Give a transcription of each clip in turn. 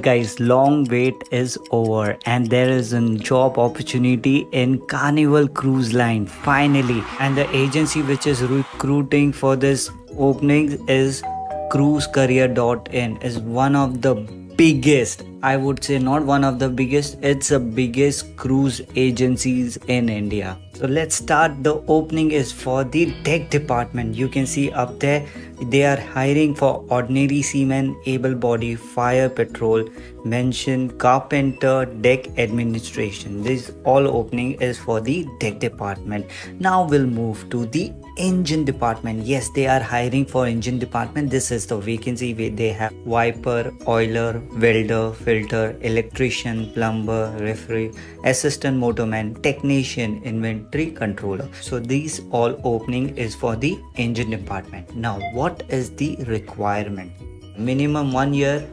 Guys, long wait is over and there is a job opportunity in Carnival Cruise Line finally, and the agency which is recruiting for this opening is cruisecareer.in. Is one of the biggest, I would say not one of the biggest, it's the biggest cruise agencies in India. So let's start. The opening is for the deck department. You can see up there they are hiring for ordinary seamen, able body, fire patrol, mention, carpenter, deck administration. This all opening is for the deck department. Now we'll move to the engine department. Yes, they are hiring for engine department. This is the vacancy where they have wiper, oiler, welder, filter, electrician, plumber, referee, assistant motorman, technician, inventory controller. So these all opening is for the engine department. Now what is the requirement? Minimum 1 year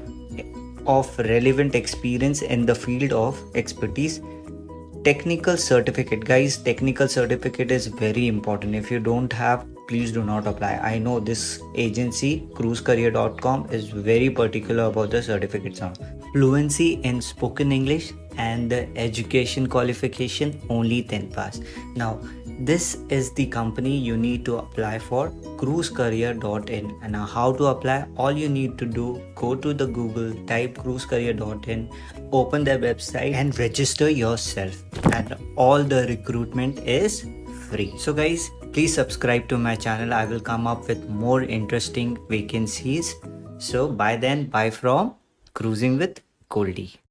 of relevant experience in the field of expertise. Technical certificate, guys, technical certificate is very important. If you don't have, please do not apply. I know this agency cruisecareer.com is very particular about the certificates now. Fluency in spoken English and the education qualification only 10 pass. Now this is the company you need to apply for, cruisecareer.in. And now how to apply? All you need to do, go to the Google, type cruisecareer.in, open their website and register yourself, and all the recruitment is free. So guys, please subscribe to my channel. I will come up with more interesting vacancies. So by then, bye from Cruising with Goldy.